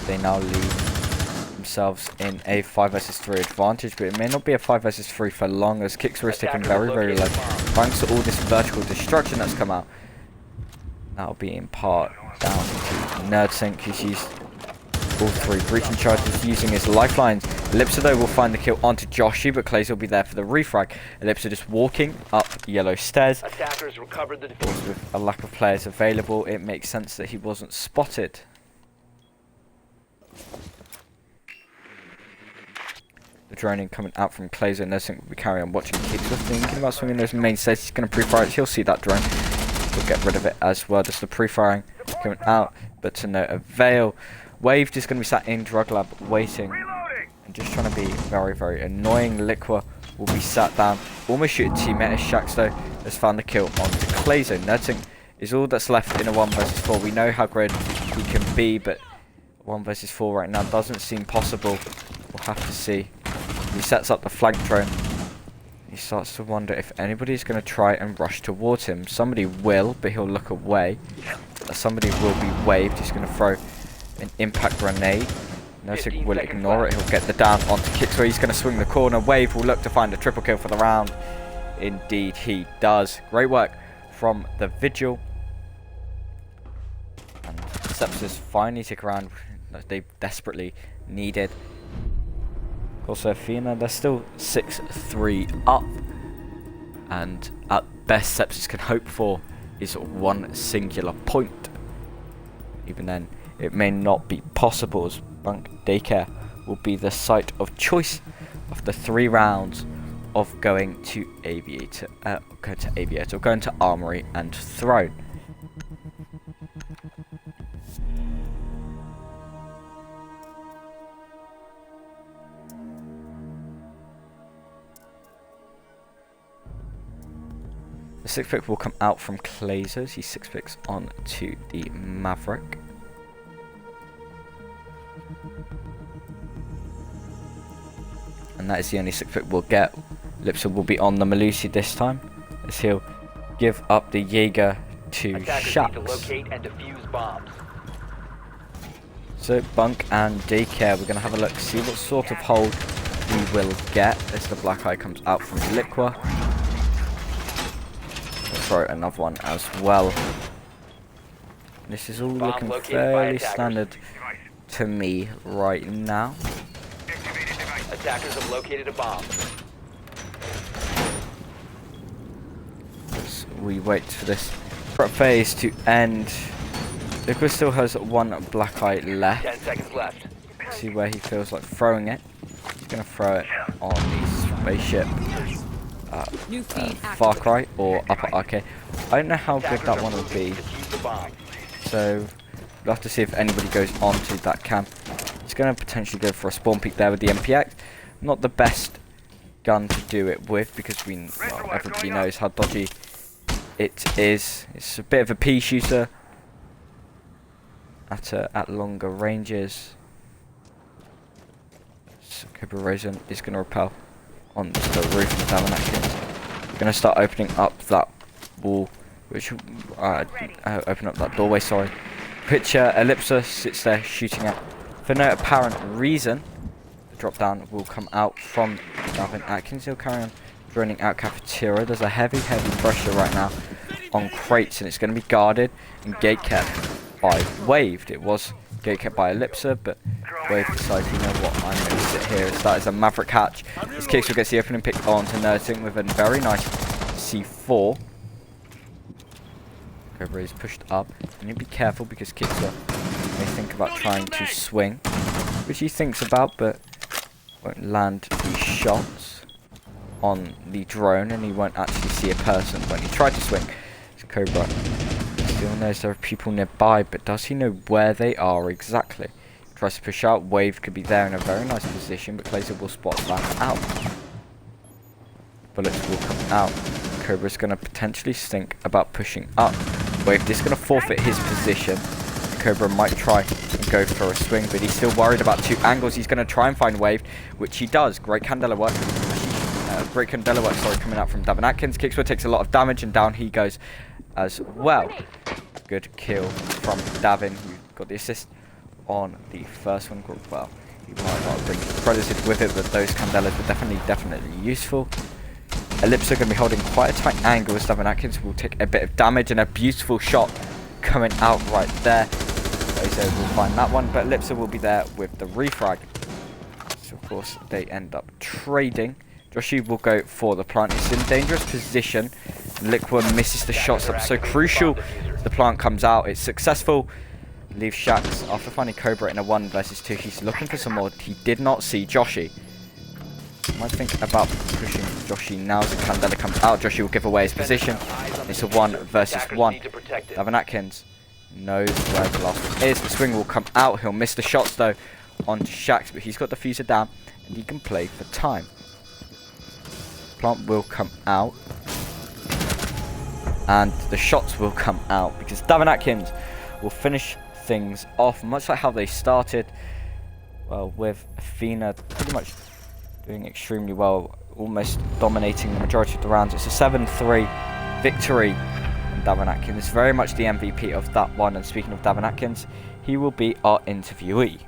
They now leave themselves in a 5 vs 3 advantage, but it may not be a 5 vs 3 for long, as Kixer is taking very, very low thanks to all this vertical destruction that's come out. That'll be in part down to NerdSync, who's used all 3 breaching charges using his lifelines. Ellipsa though will find the kill onto Joshy, but Clays will be there for the refrag. Ellipsa just walking up yellow stairs. Attackers recovered the defuse. With a lack of players available, it makes sense that he wasn't spotted. The droning coming out from Clazo. NerdSync will be carrying on watching Kix. Thinking about swinging those main stairs. He's going to pre-fire it. He'll see that drone. We'll get rid of it as well. Just the pre-firing coming out, but to no avail. Wave just going to be sat in Drug Lab waiting and just trying to be very, very annoying. Liqua will be sat down, almost shooting teammate as Shax though has found the kill onto Clazo. NerdSync is all that's left in a 1 vs 4. We know how great he can be, but 1 vs 4 right now doesn't seem possible. We'll have to see. He sets up the flank drone. He starts to wonder if anybody's going to try and rush towards him. Somebody will, but he'll look away. Somebody will be waved. He's going to throw an impact grenade. NerdSync will ignore it. He'll get the down onto Kixer. He's going to swing the corner. Wave will look to find a triple kill for the round. Indeed he does. Great work from the Vigil. And Sepsis finally stick around that they desperately needed. Also Athena, they're still 6-3 up. And at best Sepsis can hope for is 1 singular point. Even then, it may not be possible, as Bunk Daycare will be the site of choice of the 3 rounds of going to Aviator, going to Armory and Throne. The 6 pick will come out from Clazo. He's 6 picks on to the Maverick. And that is the only 6 pick we'll get. Lipsa will be on the Malusi this time, as he'll give up the Jaeger to Shax. To locate and defuse bombs. So Bunk and Daycare, we're going to have a look, see what sort of hold we will get as the black eye comes out from Liqua. Throw another one as well. This is all looking fairly standard to me right now. Attackers have located a bomb. Let's we wait for this prep phase to end. Liquid still has one black eye 10 left. seconds left. See where he feels like throwing it. He's going to throw it on the spaceship. New feed Far active. Cry or Upper Arcade. I don't know how good that one will be, Defuse the bomb. so we'll have to see if anybody goes onto that camp. He's going to potentially go for a spawn peek there with the MPX. Not the best gun to do it with because well, everybody knows how dodgy it is. It's a bit of a pea shooter at longer ranges. So Cobra Raisin is going to repel onto the roof of Davin Atkins. We're going to start opening up that wall, which open up that doorway. Sorry. Picture Ellipsa sits there shooting at. For no apparent reason, the drop down will come out from Davin Atkins. He'll carry on droning out cafeteria. There's a heavy pressure right now on crates, and it's going to be guarded and gate kept by Waved. It was gate kept by Ellipsa, but Wave decides, you know what, I'm going to sit here. So that is a Maverick hatch. This Kixel gets the opening pick onto Nursing with a very nice C4. Cobra is pushed up. You need to be careful because Kixel may think about trying to swing, which he thinks about, but won't land the shots on the drone, and he won't actually see a person when he tried to swing. So Cobra still knows there are people nearby, but does he know where they are exactly? Tries to push out. Wave could be there in a very nice position, but Glazer will spot that out. Bullets will come out. Cobra's going to potentially think about pushing up. Wave is going to forfeit his position. Cobra might try and go for a swing, but he's still worried about two angles. He's going to try and find Wave, which he does. Great Candela work. Great Candela work, sorry, coming out from Davin Atkins. Kicksword takes a lot of damage, and down he goes as well. Good kill from Davin, who got the assist on the first one. Well, he might not bring credited with it, but those Candelas were definitely useful. Ellipsa going to be holding quite a tight angle as Davin Atkins will take a bit of damage, and a beautiful shot coming out right there. Glazer will find that one, but Ellipsa will be there with the refrag. So of course they end up trading. Joshi will go for the plant. It's in dangerous position. Liquid misses the shots. That's so crucial. The plant comes out. It's successful. Leaves Shax after finding Cobra in a 1 versus 2. He's looking for some more. He did not see Joshi. Might think about pushing Joshi now as the Candela comes out. Joshi will give away his position. It's a 1 versus 1. Davin Atkins knows where the last one is. The swing will come out. He'll miss the shots though onto Shax, but he's got the fuser down and he can play for time. Plant will come out, and the shots will come out because Davin Atkins will finish things off much like how they started. Well, with Athena pretty much doing extremely well, almost dominating the majority of the rounds. It's a 7-3 victory, and Davin Atkins is very much the MVP of that one. And speaking of Davin Atkins, he will be our interviewee.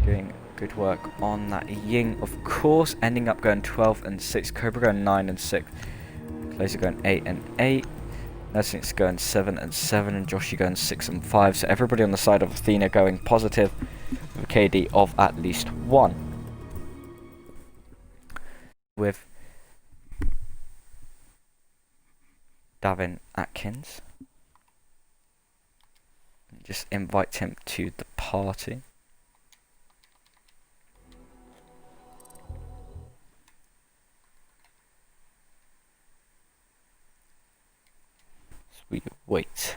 Doing good work on that Ying, of course, ending up going 12-6. Cobra going 9-6. Glazer going 8-8. Nursing's going 7-7, and Joshi going 6-5. So everybody on the side of Athena going positive with a KD of at least 1. With Davin Atkins, just invite him to the party. We wait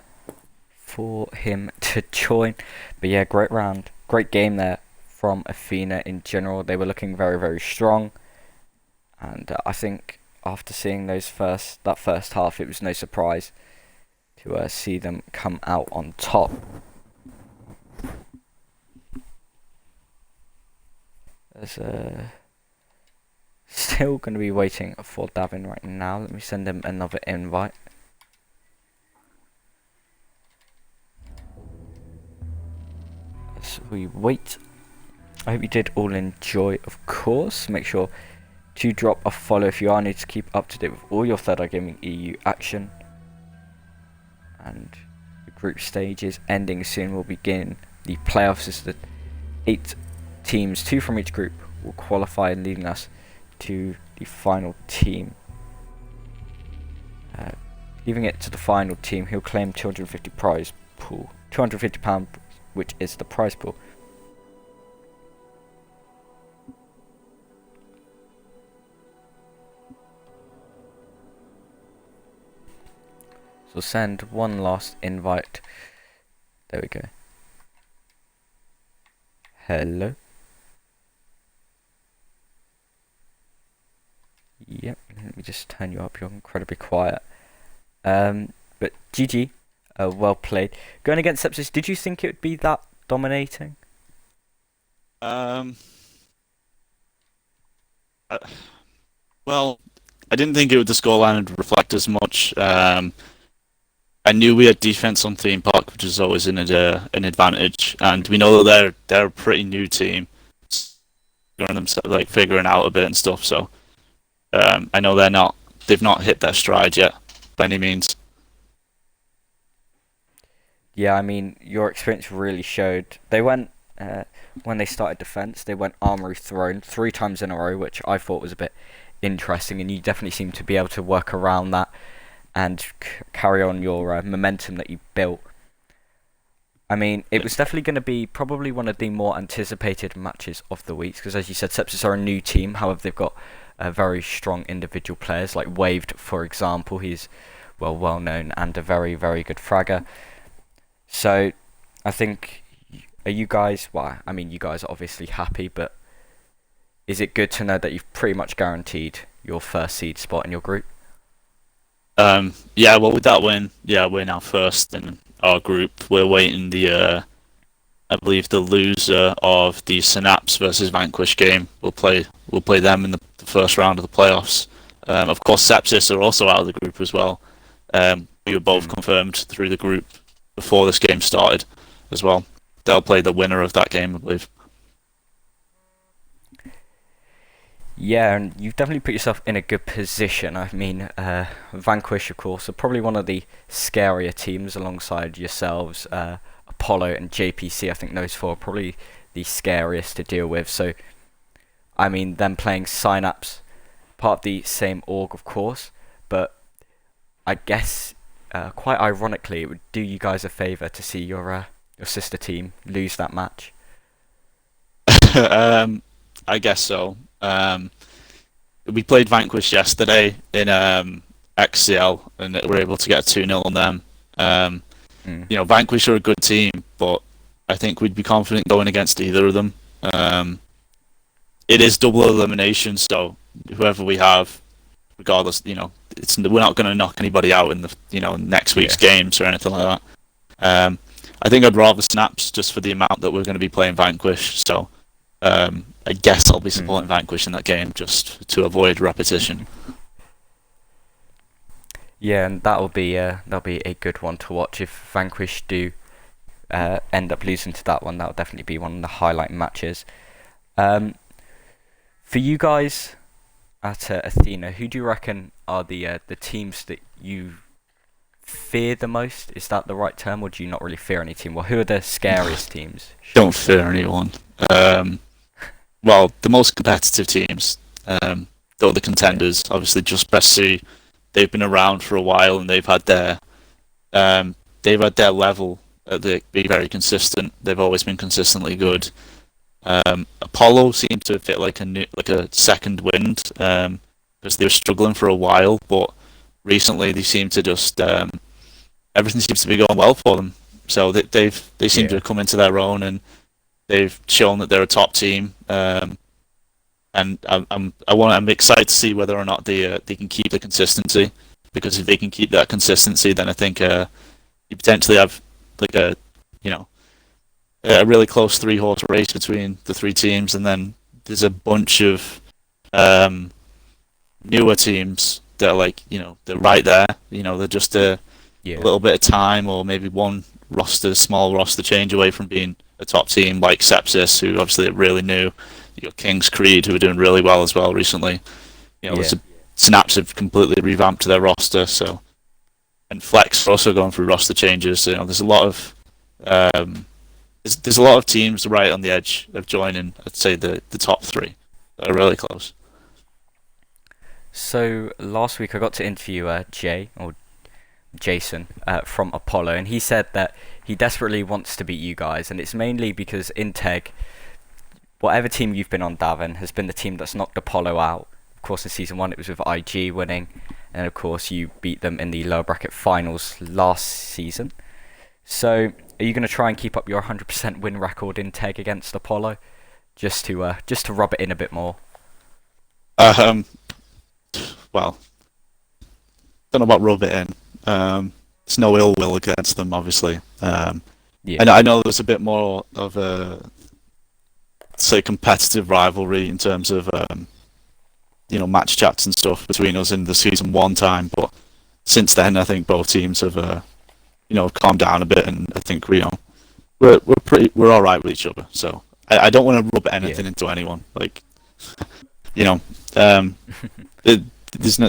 for him to join. But yeah, great round, great game there from Athena in general. They were looking very strong, and I think after seeing that first half, it was no surprise to see them come out on top. There's still going to be waiting for Davin right now. Let me send him another invite. We wait. I hope you did all enjoy, of course. Make sure to drop a follow if you are new to keep up to date with all your Third Eye Gaming EU action. And the group stage is ending soon. We'll begin the playoffs as the 8 teams, 2 from each group, will qualify, leading us to the final team. Leaving it to the final team, he'll claim 250 prize pool. £250, which is the prize pool. So send one last invite. There we go. Hello. Yep, let me just turn you up. You're incredibly quiet. But GG, well played. Going against Sepsis, did you think it would be that dominating? Well, I didn't think the scoreline would reflect as much. I knew we had defense on theme park, which is always an advantage, and we know that they're a pretty new team, figuring out a bit and stuff. So I know they've not hit their stride yet by any means. Yeah, I mean, your experience really showed. They went, when they started defense, they went Armory Throne 3 times in a row, which I thought was a bit interesting, and you definitely seem to be able to work around that and carry on your momentum that you built. I mean, it was definitely going to be probably one of the more anticipated matches of the week, because as you said, Sepsis are a new team. However, they've got very strong individual players, like Waved, for example. He's well known and a very, very good fragger. So, I think, are you guys, well, I mean, you guys are obviously happy, but is it good to know that you've pretty much guaranteed your first seed spot in your group? Yeah, well, with that win, yeah, we're now first in our group. We're waiting I believe the loser of the Synapse versus Vanquish game. We'll play them in the first round of the playoffs. Of course, Sepsis are also out of the group as well. We were both confirmed through the group before this game started as well. They'll play the winner of that game, I believe. Yeah, and you've definitely put yourself in a good position. I mean, Vanquish, of course, are probably one of the scarier teams alongside yourselves, Apollo and JPC. I think those 4 are probably the scariest to deal with. So, I mean, them playing Synapse, part of the same org, of course, but I guess, quite ironically, it would do you guys a favour to see your sister team lose that match. I guess so. We played Vanquish yesterday in XCL, and we were able to get 2-0 on them. You know, Vanquish are a good team, but I think we'd be confident going against either of them. It is double elimination, so whoever we have, regardless, you know, we're not going to knock anybody out in the next week's games or anything like that. I think I'd rather Snaps just for the amount that we're going to be playing Vanquish. So I guess I'll be supporting Vanquish in that game just to avoid repetition. Yeah, and that'll be a good one to watch. If Vanquish do end up losing to that one, that'll definitely be one of the highlight matches. For you guys at Athena, who do you reckon are the teams that you fear the most? Is that the right term, or do you not really fear any team? Well, who are the scariest teams? Don't fear anyone. Well, the most competitive teams, though the contenders, obviously Just Best C, they've been around for a while and they've had their level. They be very consistent. They've always been consistently good. Apollo seemed to fit like a second wind because they were struggling for a while, but recently they seem to just everything seems to be going well for them. So they seem to have come into their own, and they've shown that they're a top team. And I'm excited to see whether or not they can keep the consistency, because if they can keep that consistency, then I think you potentially have like a really close 3-horse race between the 3 teams, and then there's a bunch of newer teams that are they're right there. They're just a little bit of time, or maybe one small roster change away from being a top team, like Sepsis, who obviously are really new. You got King's Creed, who are doing really well as well recently. Snaps have completely revamped their roster, and Flex are also going through roster changes. There's a lot of there's a lot of teams right on the edge of joining. I'd say the top 3 that are really close. So last week I got to interview Jason from Apollo, and he said that he desperately wants to beat you guys, and it's mainly because in Teg, whatever team you've been on, Davin, has been the team that's knocked Apollo out. Of course, in Season 1 it was with IG winning, and of course you beat them in the lower bracket finals last season. So, are you going to try and keep up your 100% win record in Teg against Apollo, just to rub it in a bit more? Well, don't know about rub it in. There's no ill will against them, obviously. Yeah. And I know there's a bit more of a, say, competitive rivalry in terms of match chats and stuff between us in the Season 1 time, but since then I think both teams have calmed down a bit, and I think we're all right with each other. So I don't want to rub anything into anyone. Like, there's no,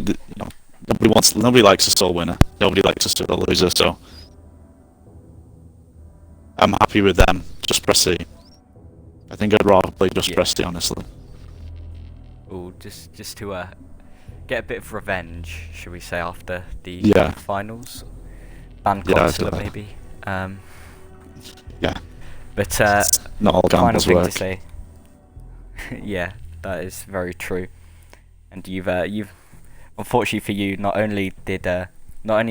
nobody likes a sole winner. Nobody likes a loser. So I'm happy with them. Just press C. I think I'd rather play just press C, honestly. Oh, just to get a bit of revenge, should we say, after the finals? Ban consular, maybe. Yeah. But not all final gambles thing work. to say. Yeah, that is very true. And you've unfortunately for you, not only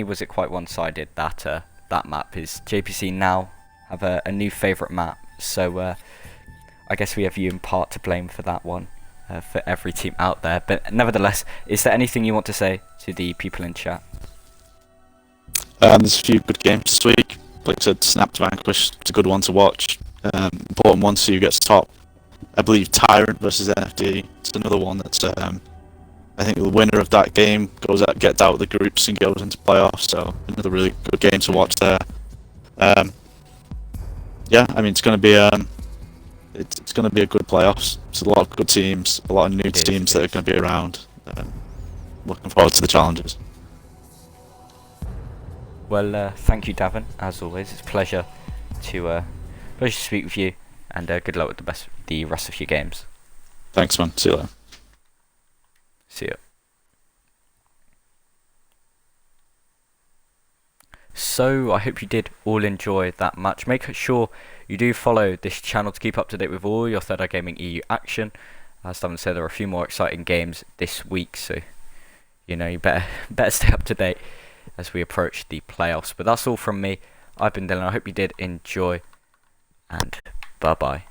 was it quite one-sided, that map is JPC now have a new favourite map. So I guess we have you in part to blame for that one, for every team out there. But nevertheless, is there anything you want to say to the people in chat? There's a few good games this week. Like I said, Snap to Vanquish, it's a good one to watch. Important one, see who gets top. I believe Tyrant versus NFD. It's another one that's I think the winner of that game gets out of the groups and goes into playoffs. So another really good game to watch there. Yeah, I mean it's going to be it's going to be a good playoffs. It's a lot of good teams, a lot of new teams that are going to be around. Looking forward to the challenges. Well, thank you, Davin. As always, it's a pleasure to speak with you, and good luck with the rest of your games. Thanks, man. See you later. See ya. So, I hope you did all enjoy that match. Make sure you do follow this channel to keep up to date with all your Third Eye Gaming EU action. As Davin said, there are a few more exciting games this week, so you better stay up to date as we approach the playoffs. But that's all from me. I've been Dylan. I hope you did enjoy, and bye bye.